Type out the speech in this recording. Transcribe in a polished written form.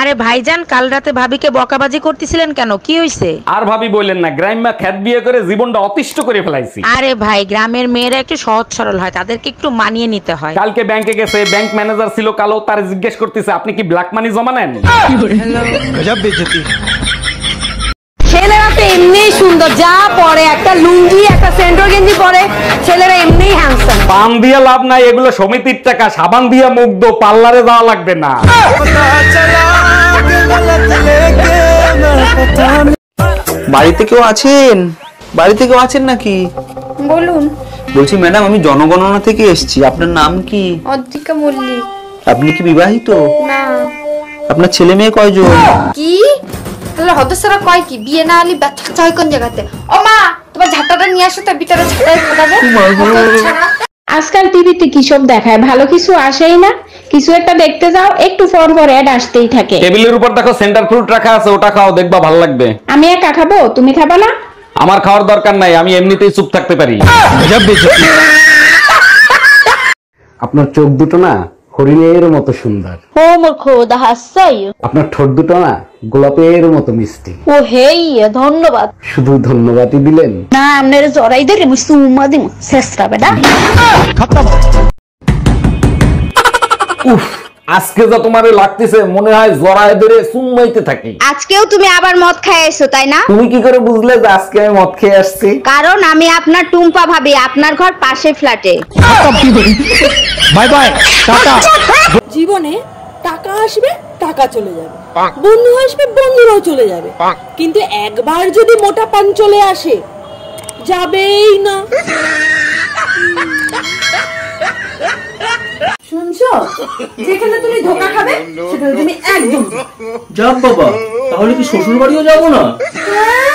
আরে ভাইজান, কাল রাতে ভাবিকে বকাবাজি করতেছিলেন কেন? কি হইছে? আর ভাবি বললেন না, গ্রাম্যা খ্যাত বিয়ে করে জীবনটা অতিষ্ঠ করে ফেলাইছি। আরে ভাই, গ্রামের মেয়েরা একটু সহজ সরল হয়, তাদেরকে একটু মানিয়ে নিতে হয়। কালকে ব্যাংকে গেছে, ব্যাংক ম্যানেজার ছিল কালো, তার জিজ্ঞেস করতেছে আপনি কি ব্ল্যাক মানি জমা নেন? ছেলেরা তো এমনি সুন্দর, যা পরে একটা লুঙ্গি একটা সেন্টর গেঞ্জি পরে ছেলেরা এমনি হ্যান্ডসাম। পান দিয়া লাভ নাই, এগুলো সমিতির টাকা, সাবান দিয়া মুগ্ধ, পার্লারে যাওয়া লাগবে না। বাড়িতে কেউ আছেন? বাড়িতে কেউ আছেন নাকি? বলুন। বলছি ম্যাডাম, আমি জনগণনা থেকে এসেছি। আপনার নাম কি? অদ্রিকা মল্লিক। আপনি কি বিবাহিত? না। আপনার ছেলে মেয়ে কয়জন? কি তাহলে হতসারা কয় কি? বিয়ে না হলে বাচ্চা কাচ্চা হয় কোন জায়গাতে? ও মা, তোমার ঝাঁটাটা নিয়ে আসো, তার ভিতরে ঝাঁটাই ফোটাবো। আজকাল টিভিতে কি সব দেখায়, ভালো কিছু আসেই না। কিছু একটা দেখতে যাও, একটু পর পর অ্যাড আসতেই থাকে। টেবিলের উপর দেখো সেন্টার ফ্রুট রাখা আছে, ওটা খাও, দেখবা ভালো লাগবে। আমি একা খাবো, তুমি খাবা না? আমার খাওয়ার দরকার নাই, আমি এমনিতেই চুপ থাকতে পারি। আপনার চোখ দুটো না হরিণের মতো সুন্দর। ও মোর খোদা হাসাই। আপনার ঠোঁট দুটো না গোলাপের মতো মিষ্টি। ও হেই, ধন্যবাদ। শুধু ধন্যবাদই দিলেন? না, আপনার জড়াই ধরে আমি সুমা দিমু, শেষটা বেটা। উফ, আজকে যা তোমারে লাগতেছে মনে হয় জড়ায় ধরে সুম্মাইতে থাকি। আজকেও তুমি আবার মদ খায় এসো, তাই না? তুমি কি করে বুঝলে যে আজকে আমি মদ খেয়ে আসছি? কারণ আমি আপনার টুম্পা ভাবি, আপনার ঘর পাশে ফ্ল্যাটে। Bye bye, tata. জীবনে টাকা আসবে, টাকা চলে যাবে, বন্ধু আসবে, বন্ধুরাও চলে যাবে, কিন্তু একবার যদি মোটা পান চলে আসে, যাবেই না। শুনছো, যেখানে তুমি ধোকা খাবে সেখানে তুমি একদম যাব বাবা, তাহলে কি শ্বশুর বাড়িও যাবো না? হ্যাঁ,